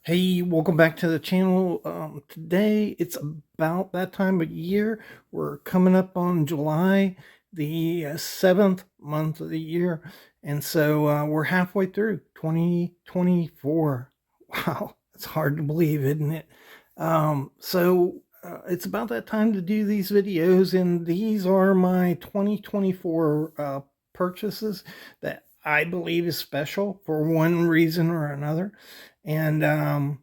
Hey, welcome back to the channel. Today it's about that time of year. We're coming up on July, the 7th month of the year. And so we're halfway through 2024. Wow, it's hard to believe, isn't it? It's about that time to do these videos, and these are my 2024 purchases that I believe is special for one reason or another. And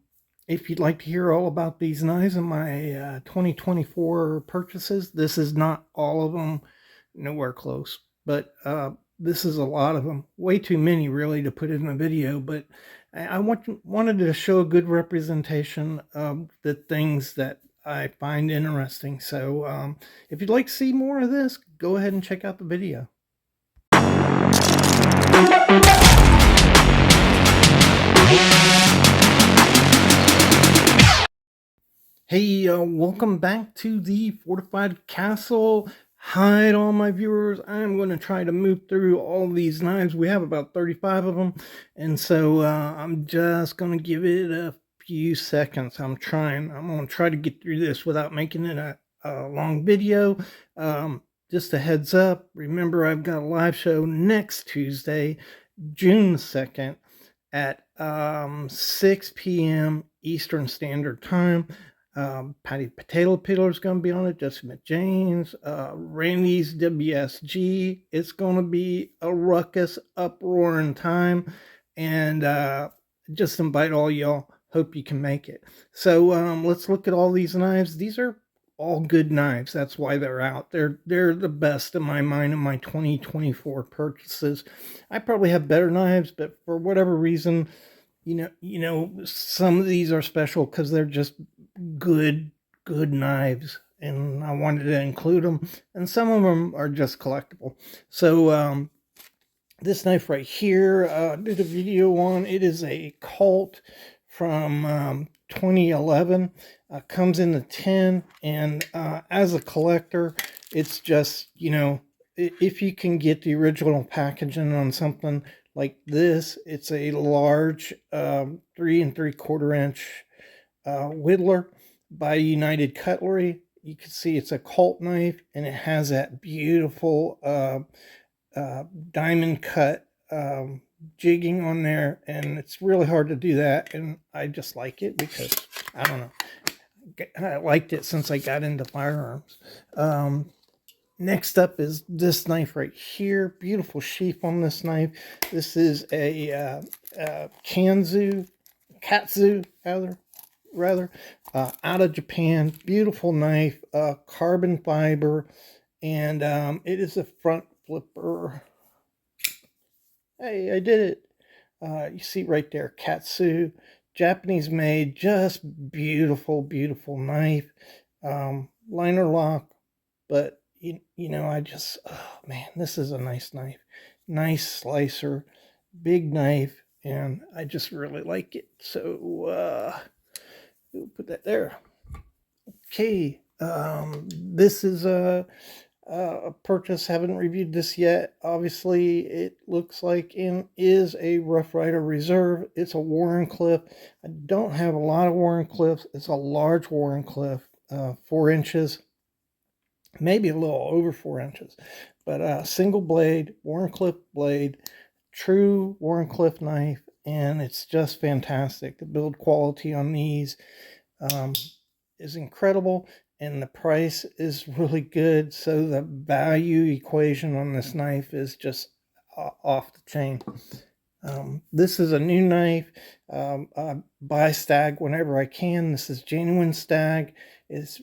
if you'd like to hear all about these knives and my 2024 purchases, this is not all of them, nowhere close, but this is a lot of them. Way too many, really, to put in a video, but I wanted to show a good representation of the things that I find interesting. So if you'd like to see more of this, go ahead and check out the video. Hey, welcome back to the Fortified Castle. Hi to all my viewers. I'm going to try to move through all these knives. We have about 35 of them, and so I'm just going to give it a few seconds. I'm going to try to get through this without making it a long video. Just a heads up, remember I've got a live show next Tuesday, June 2nd at 6 p.m. Eastern Standard Time. Patty Potato Peeler is going to be on it. Jesse McJames, Randy's WSG. It's going to be a ruckus, uproaring time, and just invite all y'all. Hope you can make it. So let's look at all these knives. These are all good knives. That's why they're out. They're the best in my mind in my 2024 purchases. I probably have better knives, but for whatever reason, some of these are special because they're just good knives, and I wanted to include them, and some of them are just collectible. So this knife right here, did a video on. It is a Colt from 2011. Comes in the tin, and as a collector, it's just, if you can get the original packaging on something like this, it's a large 3 3/4 inch Whittler by United Cutlery. You can see it's a Colt knife, and it has that beautiful diamond cut jigging on there, and it's really hard to do that, and I just like it because I don't know, I liked it since I got into firearms. Next up is this knife right here. Beautiful sheath on this knife. This is a Katsu, rather, out of Japan. Beautiful knife, carbon fiber, and it is a front flipper. Hey, I did it. You see right there, Katsu, Japanese made, just beautiful knife. Liner lock, but I just, oh man, this is a nice knife. Nice slicer, big knife, and I just really like it. So we'll put that there. Okay, this is a purchase. Haven't reviewed this yet. Obviously, it looks like it is a Rough Rider Reserve. It's a Wharncliffe. I don't have a lot of Wharncliffes. It's a large Wharncliffe, 4 inches, maybe a little over 4 inches, but single blade, Wharncliffe blade, true Wharncliffe knife, and it's just fantastic. The build quality on these is incredible, and the price is really good, so the value equation on this knife is just off the chain. This is a new knife. I buy Stag whenever I can. This is genuine Stag. It's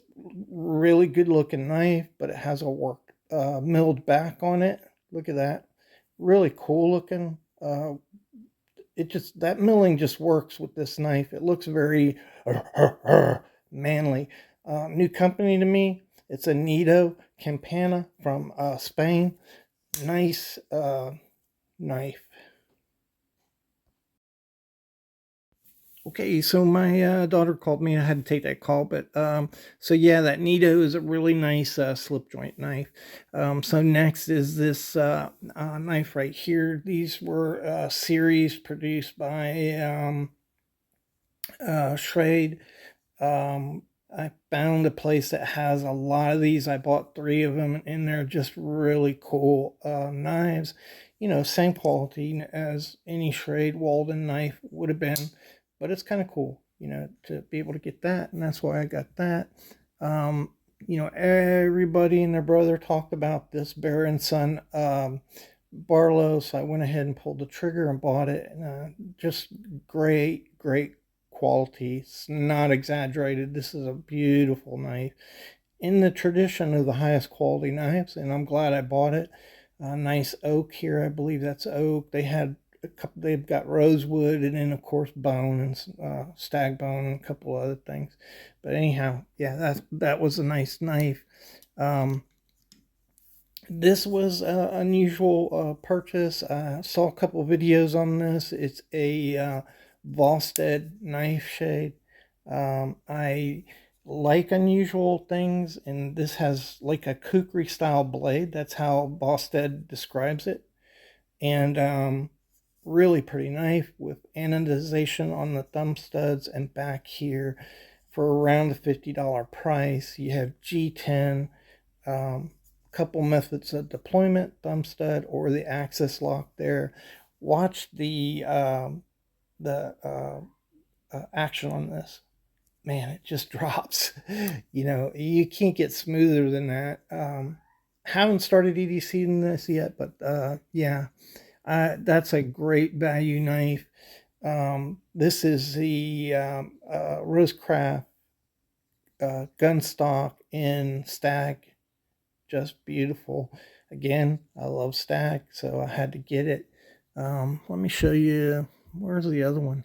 really good looking knife, but it has a work milled back on it. Look at that. Really cool looking. That milling just works with this knife. It looks very manly. New company to me. It's a Nido Campana from Spain. Nice knife. Okay, so my daughter called me. I had to take that call, but so yeah, that Nido is a really nice slip joint knife. So next is this knife right here. These were series produced by Trade. I found a place that has a lot of these. I bought 3 of them, and they're just really cool knives. Same quality as any Schrade Walden knife would have been, but it's kind of cool, to be able to get that, and that's why I got that. Everybody and their brother talked about this Bear and Son Barlo, so I went ahead and pulled the trigger and bought it. And, just great, great quality. It's not exaggerated. This is a beautiful knife in the tradition of the highest quality knives, and I'm glad I bought it. Nice oak here, I believe that's oak. They had a couple. They've got rosewood, and then of course bone and stag bone and a couple other things. But anyhow, yeah, that was a nice knife. Um, this was an unusual purchase. I saw a couple videos on this. It's a Bost Dead knife shade. I like unusual things, and this has like a kukri style blade. That's how Bost Dead describes it. And really pretty knife with anodization on the thumb studs and back here for around the $50 price. You have G10, couple methods of deployment, thumb stud or the access lock there. Watch the action on this. Man, it just drops. You can't get smoother than that. Haven't started EDCing this yet, but yeah, that's a great value knife. This is the Rosecraft gun stock in Stag. Just beautiful. Again, I love Stag, so I had to get it. Let me show you. Where's the other one?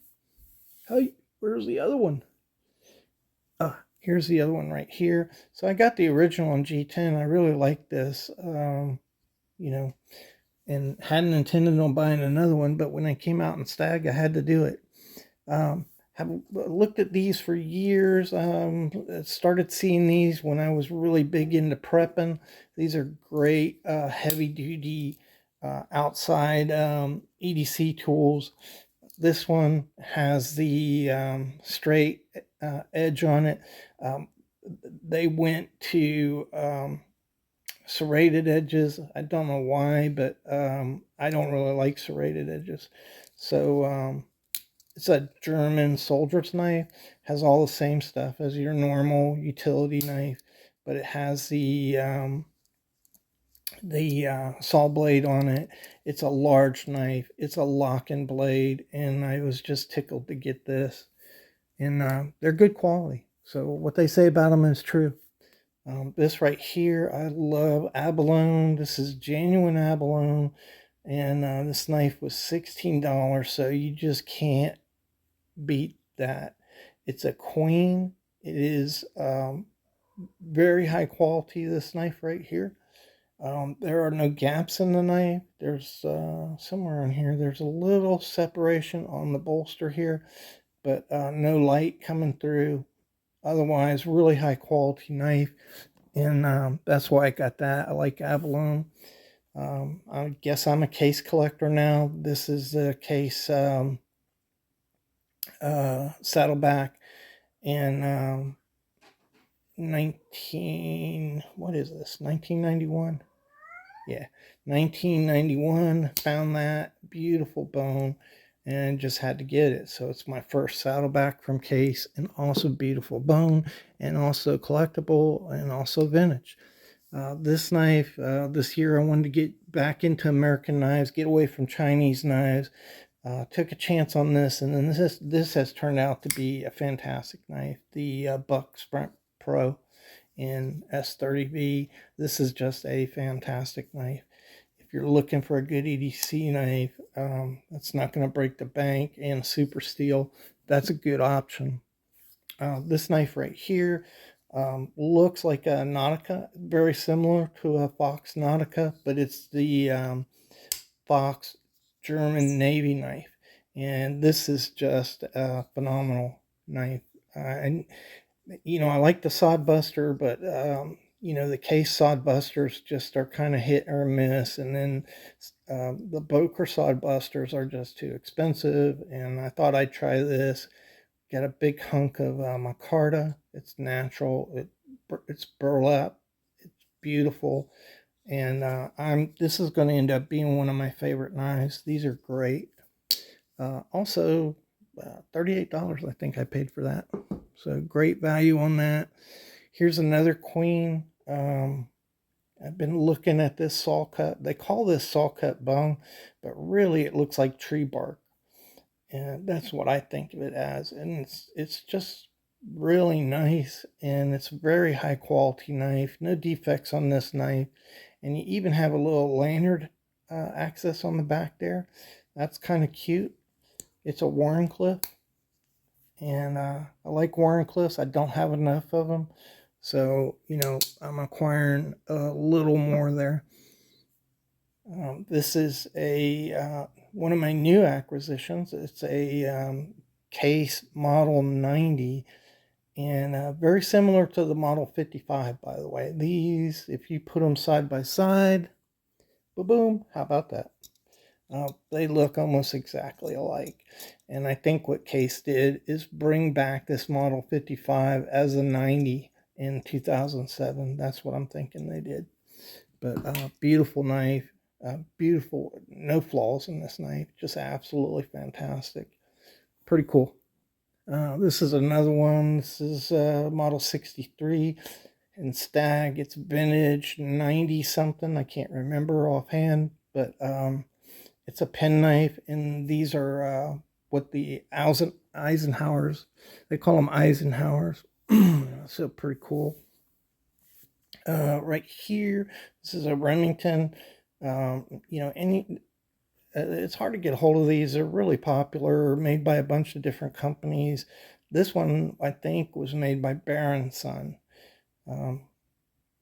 Hey, where's the other one? Here's the other one right here. So I got the original on G10. I really like this. You know, and hadn't intended on buying another one, but when I came out in Stag, I had to do it. Have looked at these for years. Started seeing these when I was really big into prepping. These are great heavy duty outside EDC tools. This one has the straight edge on it. They went to serrated edges. I don't know why, but I don't really like serrated edges. So it's a German soldier's knife. Has all the same stuff as your normal utility knife, but it has the saw blade on it. It's a large knife. It's a lock-in blade, and I was just tickled to get this. And they're good quality. So what they say about them is true. This right here, I love Abalone. This is genuine Abalone, and this knife was $16. So you just can't beat that. It's a queen. It is very high quality. This knife right here. There are no gaps in the knife. There's somewhere in here, there's a little separation on the bolster here, but no light coming through. Otherwise, really high quality knife, and that's why I got that. I like Abalone. I guess I'm a case collector now. This is the case saddleback, and what is this, 1991? Yeah, 1991. Found that beautiful bone and just had to get it. So it's my first saddleback from case, and also beautiful bone, and also collectible, and also vintage. This knife, this year I wanted to get back into American knives, get away from Chinese knives. Took a chance on this, and then this has turned out to be a fantastic knife. The Buck Sprint Pro in S30V. This is just a fantastic knife. If you're looking for a good EDC knife that's not going to break the bank and super steel, that's a good option. This knife right here looks like a Nautica, very similar to a Fox Nautica, but it's the Fox German Navy knife. And this is just a phenomenal knife. And I like the sod buster, but the case sod busters just are kind of hit or miss, and then the Boker sod busters are just too expensive. And I thought I'd try this. got a big hunk of micarta. It's natural. It's burlap. It's beautiful, and this is going to end up being one of my favorite knives. These are great. Also, $38 I think I paid for that. So great value on that. Here's another queen. I've been looking at this saw cut. They call this saw cut bone, but really it looks like tree bark. And that's what I think of it as. And it's just really nice, and it's a very high quality knife. No defects on this knife. And you even have a little lanyard access on the back there. That's kind of cute. It's a Warrenclyffe, and I like Warrenclyffes. I don't have enough of them, so I'm acquiring a little more there. This is a one of my new acquisitions. It's a case model 90, and very similar to the model 55. By the way, these, if you put them side by side, boom, how about that? They look almost exactly alike. And I think what Case did is bring back this Model 55 as a 90 in 2007. That's what I'm thinking they did. But beautiful knife. Beautiful. No flaws in this knife. Just absolutely fantastic. Pretty cool. This is another one. This is Model 63 in Stag. It's vintage 90 something. I can't remember offhand. But it's a penknife, and these are what the Eisenhowers, they call them Eisenhowers. So pretty cool. Right here, this is a Remington. It's hard to get a hold of these. They're really popular, made by a bunch of different companies. This one, I think, was made by Baron Son.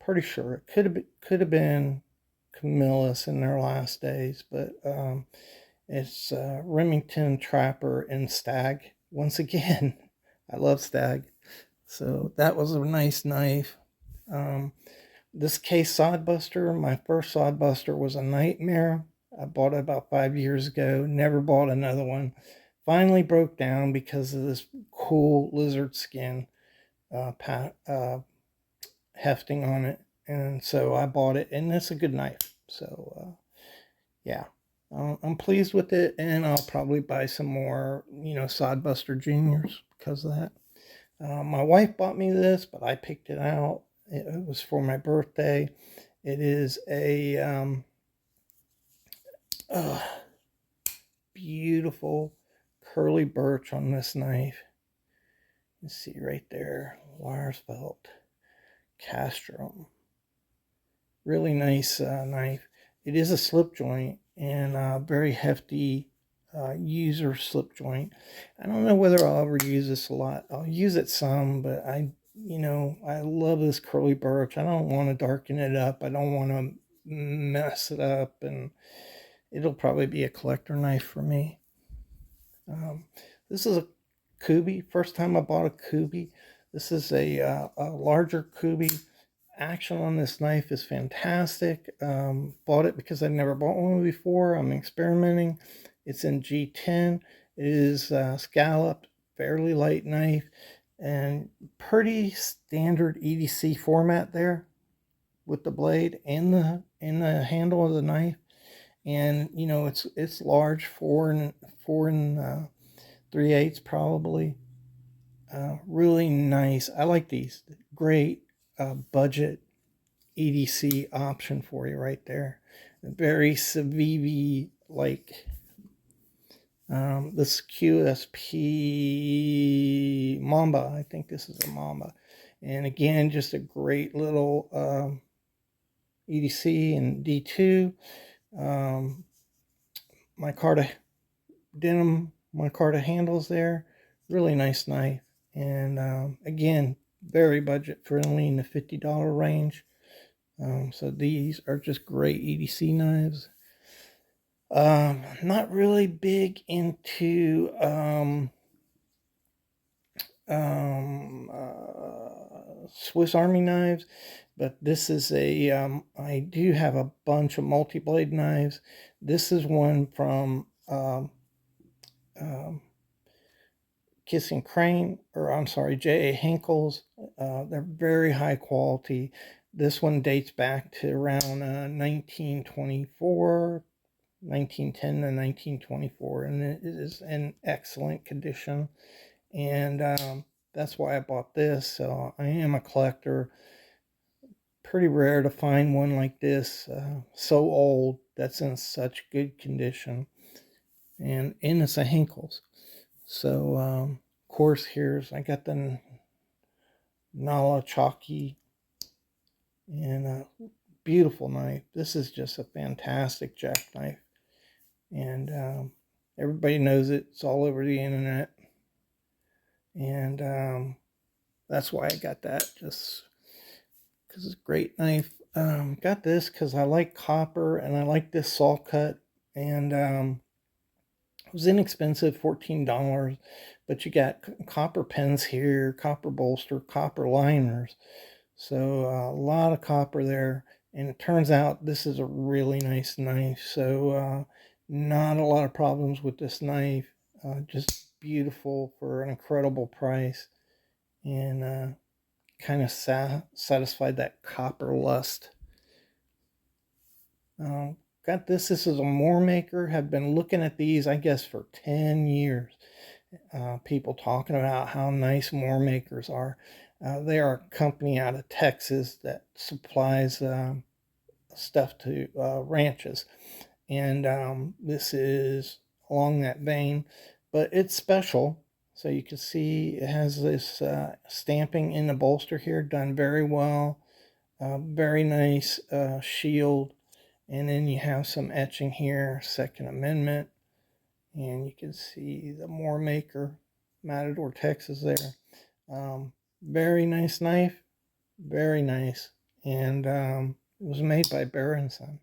Pretty sure it could have been Camillus in their last days, but it's Remington Trapper and Stag. Once again, I love Stag. So that was a nice knife. This case sodbuster, my first sodbuster was a nightmare. I bought it about 5 years ago. Never bought another one. Finally broke down because of this cool lizard skin hefting on it. And so I bought it, and it's a good knife. So yeah, I'm pleased with it, and I'll probably buy some more, Sodbuster Juniors because of that. My wife bought me this, but I picked it out. It was for my birthday. It is a beautiful curly birch on this knife. You see right there, Weyersfeld Castrum. Really nice knife. It is a slip joint, and very hefty user slip joint. I don't know whether I'll ever use this a lot. I'll use it some, but I love this curly birch. I don't want to darken it up. I don't want to mess it up, and it'll probably be a collector knife for me. This is a Kubi. First time I bought a Kubi. This is a larger Kubi. Action on this knife is fantastic. Bought it because I never bought one before. I'm experimenting. It's in G10. It is scalloped, fairly light knife, and pretty standard EDC format there with the blade and the handle of the knife. And it's large, 4 3/8 probably. Really nice. I like these. Great budget EDC option for you right there. Very Civivi like. This QSP Mamba. I think this is a Mamba. And again, just a great little EDC and D2. Micarta denim, micarta handles there. Really nice knife. And again, very budget friendly in the $50 range. So these are just great EDC knives. Not really big into Swiss Army knives, but this is I do have a bunch of multi-blade knives. This is one from Kissing Crane, or I'm sorry, J.A. Hinkle's. They're very high quality. This one dates back to around 1924, 1910 to 1924, and it is in excellent condition. And that's why I bought this. So I am a collector. Pretty rare to find one like this, so old, that's in such good condition. And it's a Hinkle's. So, of course, I got the Nala Chalky, and a beautiful knife. This is just a fantastic jackknife. And everybody knows it. It's all over the internet. And that's why I got that, just because it's a great knife. Got this because I like copper and I like this saw cut. And it was inexpensive, $14, but you got copper pens here, copper bolster, copper liners. So a lot of copper there. And it turns out this is a really nice knife. So not a lot of problems with this knife. Just beautiful for an incredible price. And kind of satisfied that copper lust. Got this. This is a Moremaker. Have been looking at these, I guess, for 10 years. People talking about how nice Moremakers are. They are a company out of Texas that supplies stuff to ranches. And this is along that vein, but it's special. So you can see it has this stamping in the bolster here, done very well. Very nice shield. And then you have some etching here, Second Amendment. And you can see the Moremaker, Matador, Texas there. Very nice knife. Very nice. And it was made by Bear & Son.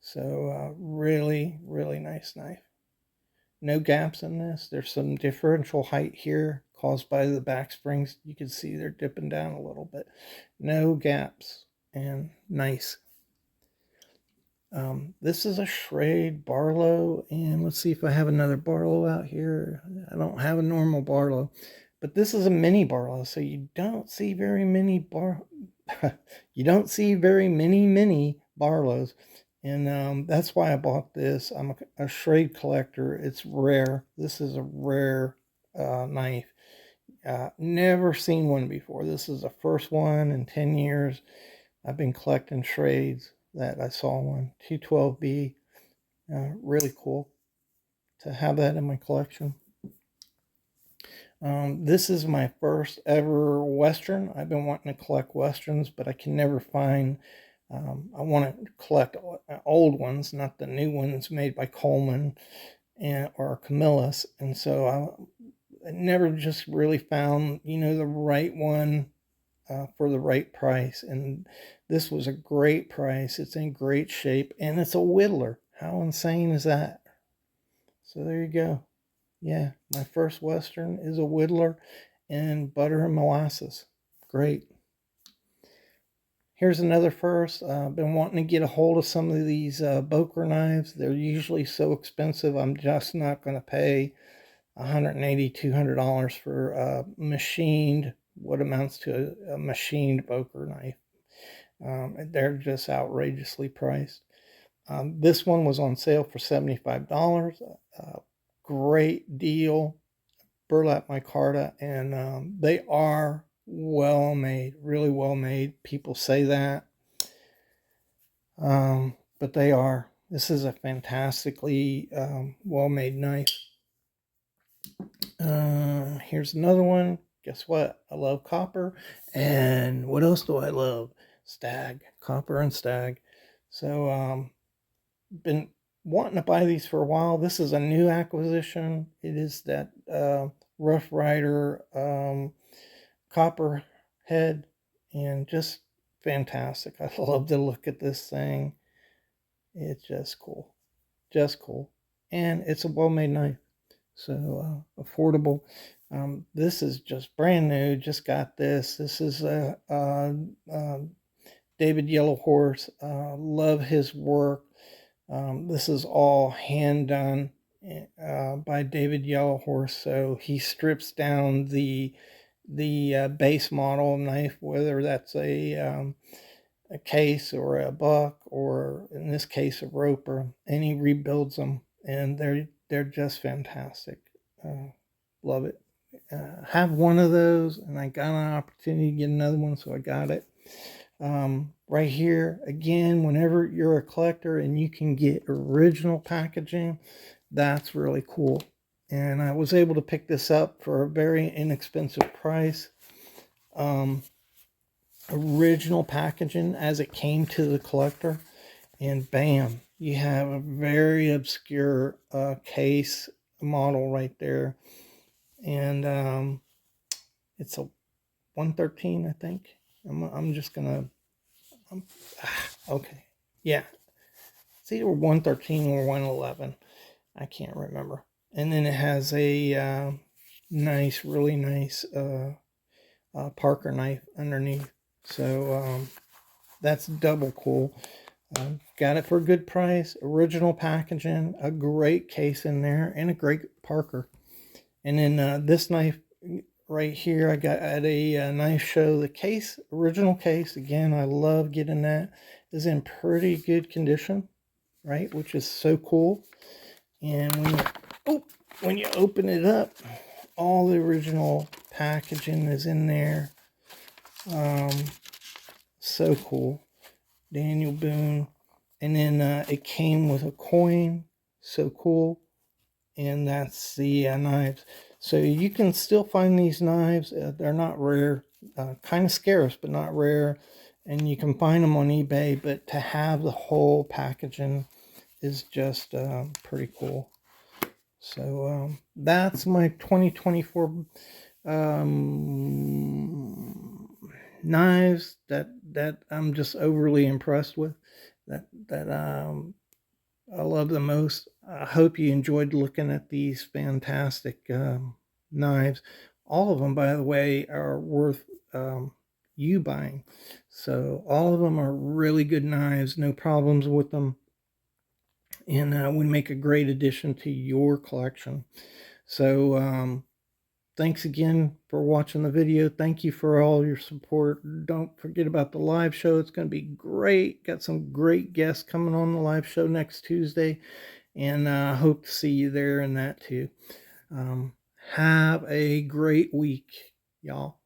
So really, really nice knife. No gaps in this. There's some differential height here caused by the back springs. You can see they're dipping down a little bit. No gaps. And nice. This is a Schrade Barlo, and let's see if I have another Barlo out here. I don't have a normal Barlo, but this is a mini Barlo, so you don't see very many you don't see very many Barlos, and that's why I bought this. I'm a Schrade collector. It's rare. This is a rare knife. Never seen one before. This is the first one in 10 years. I've been collecting Schrades. That I saw one, 212B, really cool to have that in my collection. This is my first ever Western. I've been wanting to collect Westerns, but I can never find, I want to collect old ones, not the new ones made by Coleman or Camillus. And so I never just really found, the right one for the right price. And this was a great price. It's in great shape, and it's a whittler. How insane is that? So there you go. Yeah, my first Western is a whittler and butter and molasses. Great. Here's another first. I've been wanting to get a hold of some of these Boker knives. They're usually so expensive. I'm just not going to pay $180, $200 for machined, what amounts to a machined Boker knife. They're just outrageously priced. This one was on sale for $75. Great deal. Burlap micarta, and they are well made, really well made. People say that, but they are. This is a fantastically well made knife. Here's another one. Guess what? I love copper. And what else do I love? Stag. Copper and Stag. So, been wanting to buy these for a while. This is a new acquisition. It is that Rough Rider copper head. And just fantastic. I love to look at this thing. It's just cool. Just cool. And it's a well-made knife. So affordable. This is just brand new. Just got this. This is David Yellowhorse. Love his work. This is all hand done. by David Yellowhorse. So he strips down the base model knife, whether that's a case or a buck, or in this case a roper, and he rebuilds them, and they're just fantastic. Love it. Have one of those, and I got an opportunity to get another one, so I got it. Right here again, whenever you're a collector and you can get original packaging, that's really cool. And I was able to pick this up for a very inexpensive price. Original packaging as it came to the collector, and bam, you have a very obscure case model right there. And it's a 113, I think. I'm just gonna okay, yeah, it's either 113 or 111, I can't remember. And then it has a nice, really nice Parker knife underneath. So that's double cool. Got it for a good price, original packaging, a great case in there, and a great Parker. And then this knife right here, I got at a knife show. The case, original case, again, I love getting that, is in pretty good condition, right? Which is so cool. And when you open it up, all the original packaging is in there. So cool. Daniel Boone. And then it came with a coin. So cool. And that's the knives. So you can still find these knives. They're not rare. Kind of scarce, but not rare. And you can find them on eBay. But to have the whole packaging is just pretty cool. So that's my 2024 knives that I'm just overly impressed with. That I love the most. I hope you enjoyed looking at these fantastic knives. All of them, by the way, are worth you buying. So all of them are really good knives. No problems with them, and would make a great addition to your collection. So thanks again for watching the video. Thank you for all your support. Don't forget about the live show. It's going to be great. Got some great guests coming on the live show next Tuesday, and I hope to see you there in that too. Have a great week, y'all.